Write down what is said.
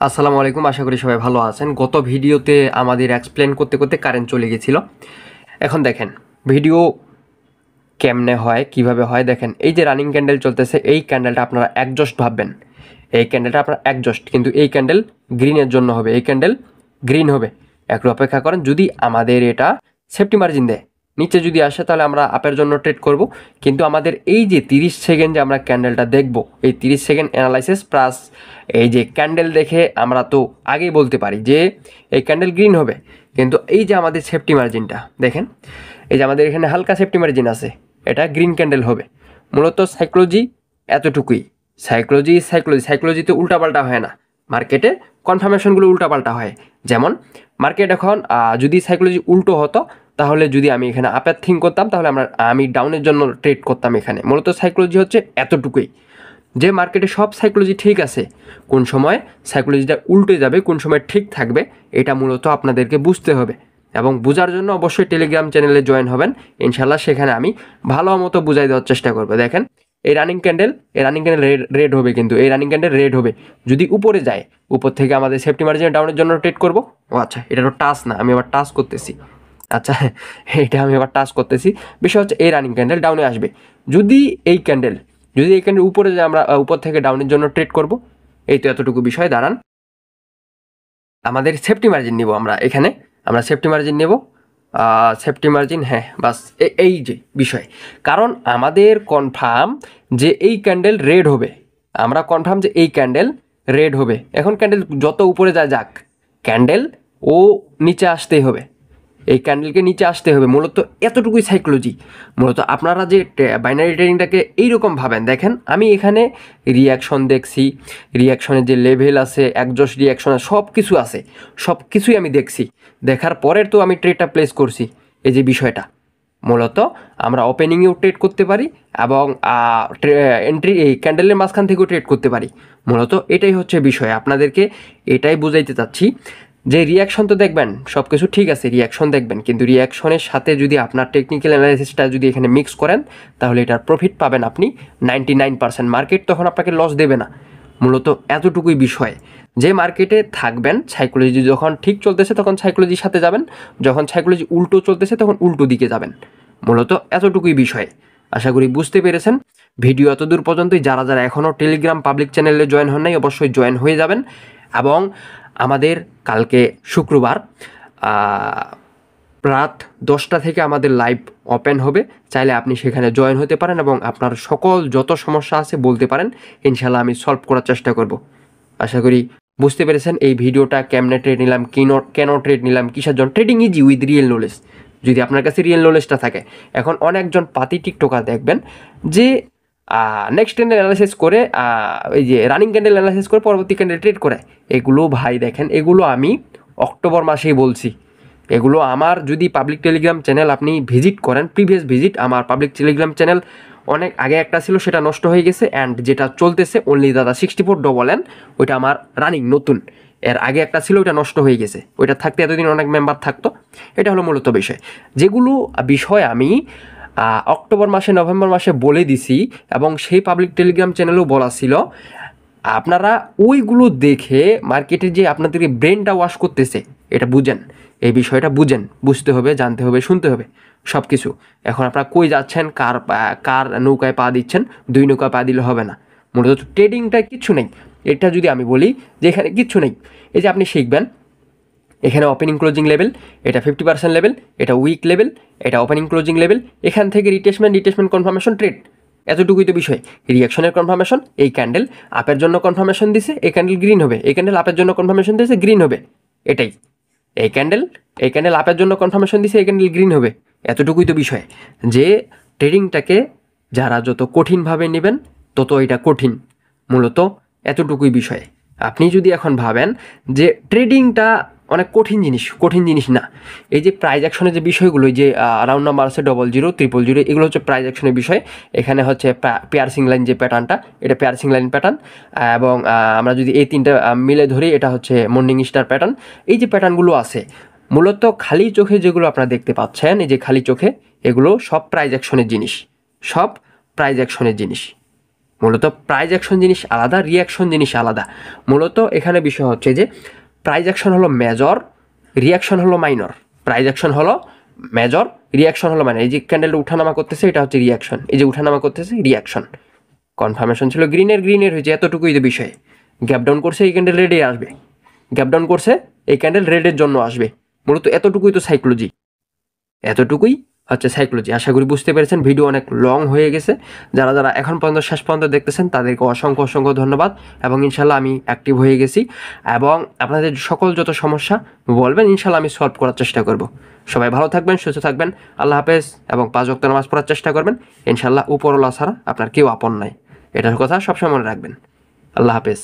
আসসালামু আলাইকুম, আশা করি সবাই ভালো আছেন। গত ভিডিওতে আমাদের এক্সপ্লেন করতে করতে কারেন্ট চলে গেছিল। এখন দেখেন ভিডিও কেমনে হয়, কিভাবে হয়। দেখেন এই যে রানিং ক্যান্ডেল চলতেছে, এই ক্যান্ডেলটা আপনারা একজস্ট ভাববেন। এই ক্যান্ডেলটা আপনারা একজস্ট, কিন্তু এই ক্যান্ডেল গ্রিনের জন্য হবে, এই ক্যান্ডেল গ্রিন হবে। একটু অপেক্ষা করেন, যদি আমাদের এটা সেফটি মার্জিন দেয়, নিচে যদি আসে তাহলে আমরা আপের জন্য ট্রেড করব। কিন্তু আমাদের এই যে 30 সেকেন্ড যে আমরা ক্যান্ডেলটা দেখব, এই 30 সেকেন্ড অ্যানালাইসিস প্লাস এই যে ক্যান্ডেল দেখে আমরা তো আগেই বলতে পারি যে এই ক্যান্ডেল গ্রিন হবে। কিন্তু এই যে আমাদের সেফটি মার্জিনটা দেখেন, এই যে আমাদের এখানে হালকা সেফটি মার্জিন আছে, এটা গ্রিন ক্যান্ডেল হবে। মূলত সাইকোলজি এতটুকুই। সাইকোলজিতে উল্টাপাল্টা হয় না, মার্কেটে কনফার্মেশনগুলো উল্টাপাল্টা হয়। যেমন মার্কেট এখন যদি সাইকোলজি উল্টো হতো, তাহলে যদি আমি এখানে আপের থিঙ্ক করতাম, তাহলে আমি ডাউনের জন্য ট্রেড করতাম। এখানে মূলত সাইকোলজি হচ্ছে এতটুকুই, যে মার্কেটে সব সাইকোলজি ঠিক আছে, কোন সময় সাইকোলজিটা উল্টে যাবে, কোন সময় ঠিক থাকবে, এটা মূলত আপনাদেরকে বুঝতে হবে। এবং বোঝার জন্য অবশ্যই টেলিগ্রাম চ্যানেলে জয়েন হবেন, ইনশাল্লাহ সেখানে আমি ভালো মতো বুঝাই দেওয়ার চেষ্টা করবো। দেখেন এই রানিং ক্যান্ডেল রেড হবে, কিন্তু এই রানিং ক্যান্ডেল রেড হবে যদি উপরে যায়। উপর থেকে আমাদের সেফটি মার্জিন ডাউনের জন্য ট্রেড করবো। ও আচ্ছা, এটা তো টাচ না, আমি আবার টাচ করতেছি। আচ্ছা, এটা আমি আবার টাচ করতেছি। বিষয় হচ্ছে এই রানিং ক্যান্ডেল ডাউনে আসবে, যদি এই ক্যান্ডেল উপরে যায়, আমরা উপর থেকে ডাউনের জন্য ট্রেড করব। এই তো এতটুকু বিষয়। দাঁড়ান, আমাদের সেফটি মার্জিন নিব, আমরা সেফটি মার্জিন নেব। সেফটি মার্জিন, হ্যাঁ বাস এই যে বিষয়। কারণ আমাদের কনফার্ম যে এই ক্যান্ডেল রেড হবে, আমরা কনফার্ম যে এই ক্যান্ডেল রেড হবে। এখন ক্যান্ডেল যত উপরে যায় যাক, ক্যান্ডেল ও নিচে আসতেই হবে, এই ক্যান্ডেলকে নিচে আসতে হবে। মূলত এতটুকুই সাইকোলজি। মূলত আপনারা যে বাইনারি ট্রেডিংটাকে এইরকম ভাবেন, দেখেন আমি এখানে রিয়াকশন দেখছি, রিয়াকশনের যে লেভেল আছে, একজস্ট রিয়াকশন সব কিছু আছে, সব কিছুই আমি দেখছি। দেখার পরের তো আমি ট্রেডটা প্লেস করছি। এই যে বিষয়টা, মূলত আমরা ওপেনিংয়েও ট্রেড করতে পারি এবং এন্ট্রি এই ক্যান্ডেলের মাঝখান থেকেও ট্রেড করতে পারি। মূলত এটাই হচ্ছে বিষয়, আপনাদেরকে এটাই বুঝাইতে চাচ্ছি যে রিয়াকশন তো দেখবেন, সব কিছু ঠিক আছে, রিয়াকশন দেখবেন, কিন্তু রিয়াকশনের সাথে যদি আপনার টেকনিক্যাল অ্যানালাইসিসটা যদি এখানে মিক্স করেন, তাহলে এটার প্রফিট পাবেন আপনি 99%। মার্কেট তখন আপনাকে লস দেবে না। মূলত এতটুকুই বিষয়, যে মার্কেটে থাকবেন, সাইকোলজি যখন ঠিক চলতেছে তখন সাইকোলজির সাথে যাবেন, যখন সাইকোলজি উল্টো চলতেছে তখন উল্টো দিকে যাবেন। মূলত এতটুকুই বিষয়। আশা করি বুঝতে পেরেছেন। ভিডিও এতদূর পর্যন্তই। যারা যারা এখনও টেলিগ্রাম পাবলিক চ্যানেলে জয়েন হন নাই, অবশ্যই জয়েন হয়ে যাবেন। এবং আমাদের কালকে শুক্রবার রাত 10টা থেকে আমাদের লাইভ ওপেন হবে, চাইলে আপনি সেখানে জয়েন হতে পারেন এবং আপনার সকল যত সমস্যা আছে বলতে পারেন, ইনশাল্লাহ আমি সলভ করার চেষ্টা করব। আশা করি বুঝতে পেরেছেন এই ভিডিওটা কেমনে ট্রেড নিলাম, কেন ট্রেড নিলাম, কিসের জন্য। Trading easy with real knowledge, যদি আপনার কাছে রিয়েল নলেজটা থাকে। এখন অনেকজন পাতি টিকটকার দেখবেন যে নেক্সট ক্যান্ডেল অ্যানালাইসিস করে, এই যে রানিং ক্যান্ডেল অ্যানালাইসিস করে পরবর্তী ক্যান্ডেল ট্রেড করে। এগুলো ভাই দেখেন, এগুলো আমি অক্টোবর মাসেই বলছি। এগুলো আমার যদি পাবলিক টেলিগ্রাম চ্যানেল আপনি ভিজিট করেন, প্রিভিয়াস ভিজিট, আমার পাবলিক টেলিগ্রাম চ্যানেল অনেক আগে একটা ছিল, সেটা নষ্ট হয়ে গেছে। অ্যান্ড যেটা চলতেছে অনলি দাদা 64 ওইটা আমার রানিং নতুন। এর আগে একটা ছিল, ওইটা নষ্ট হয়ে গেছে। ওইটা থাকতে এতদিন অনেক মেম্বার থাকতো। এটা হলো মূলত বিষয়। যেগুলো বিষয় আমি অক্টোবর মাসে, নভেম্বর মাসে বলে দিছি, এবং সেই পাবলিক টেলিগ্রাম চ্যানেলেও বলা ছিল। আপনারা ওইগুলো দেখে মার্কেটে যে আপনাদেরকে ব্রেনটা ওয়াশ করতেছে, এটা বুঝেন, এই বিষয়টা বুঝেন। বুঝতে হবে, জানতে হবে, শুনতে হবে সব কিছু। এখন আপনারা কই যাচ্ছেন, কার নৌকায় পা দিচ্ছেন, দুই নৌকায় পা দিলে হবে না। মূলত ট্রেডিংটা কিচ্ছু নেই। এটা যদি আমি বলি যে এখানে কিচ্ছু নেই, এই যে আপনি শিখবেন, এখানে ওপেনিং ক্লোজিং লেভেল, এটা 50% লেভেল, এটা উইক লেভেল, এটা ওপেনিং ক্লোজিং লেভেল, এখান থেকে রিটেসমেন্ট কনফার্মেশন ট্রেড, এতটুকুই তো বিষয়। রিয়াকশনের কনফার্মেশন, এই ক্যান্ডেল আপের জন্য কনফার্মেশন দিছে, এই ক্যান্ডেল গ্রিন হবে, এই ক্যান্ডেল আপের জন্য কনফার্মেশন দিয়েছে, গ্রিন হবে। এটাই এই ক্যান্ডেল আপের জন্য কনফার্মেশন দিছে, এই ক্যান্ডেল গ্রিন হবে। এতটুকুই তো বিষয়, যে ট্রেডিংটাকে যারা যত কঠিনভাবে নেবেন তত এটা কঠিন। মূলত এতটুকুই বিষয়। আপনি যদি এখন ভাবেন যে ট্রেডিংটা অনেক কঠিন জিনিস না। এই যে প্রাইজ অ্যাকশনের যে বিষয়গুলো, যে রাউন্ড নাম্বার আছে 00, 000, এগুলো হচ্ছে প্রাইজ অ্যাকশনের বিষয়। এখানে হচ্ছে পেয়ারসিং লাইন যে প্যাটার্নটা, এটা পেয়ারসিং লাইন প্যাটার্ন। এবং আমরা যদি এই তিনটা মিলে ধরি, এটা হচ্ছে মর্নিং স্টার প্যাটার্ন। এই যে প্যাটার্নগুলো আছে, মূলত খালি চোখে যেগুলো আপনারা দেখতে পাচ্ছেন, এই যে খালি চোখে, এগুলো সব প্রাইজ অ্যাকশনের জিনিস, সব প্রাইজ অ্যাকশনের জিনিস। মূলত প্রাইজ অ্যাকশন জিনিস আলাদা, রিয়াকশন জিনিস আলাদা। মূলত এখানে বিষয় হচ্ছে যে প্রাইজ অ্যাকশন হলো মেজর, রিয়াকশন হলো মাইনর। প্রাইজ অ্যাকশন হলো মেজর, রিয়াকশন হলো মাইনর। এই যে ক্যান্ডেলটা উঠানামা করতেছে এটা হচ্ছে রিয়াকশন, এই যে উঠানামা করতেছে রিয়াকশন। কনফার্মেশন ছিল গ্রিনের হয়েছে, এতটুকুই তো বিষয়। গ্যাপ ডাউন করছে এই ক্যান্ডেল রেডে আসবে, গ্যাপ ডাউন করছে এই ক্যান্ডেল রেডের জন্য আসবে। মূলত এতটুকুই তো সাইকোলজি, এতটুকুই হচ্ছে সাইকোলজি। আশা করি বুঝতে পেরেছেন। ভিডিও অনেক লং হয়ে গেছে, যারা যারা এখন পর্যন্ত শেষ পর্যন্ত দেখতেছেন তাদেরকে অসংখ্য অসংখ্য ধন্যবাদ। এবং ইনশাল্লাহ আমি অ্যাক্টিভ হয়ে গেছি, এবং আপনাদের সকল যত সমস্যা বলবেন ইনশাল্লাহ আমি সলভ করার চেষ্টা করব। সবাই ভালো থাকবেন, সুস্থ থাকবেন, আল্লাহ হাফেজ। এবং 5 ওয়াক্ত নামাজ পড়ার চেষ্টা করবেন ইনশাল্লাহ। উপরওয়ালা ছাড়া আপনার কেউ আপন নাই, এটার কথা সবসময় মনে রাখবেন। আল্লাহ হাফেজ।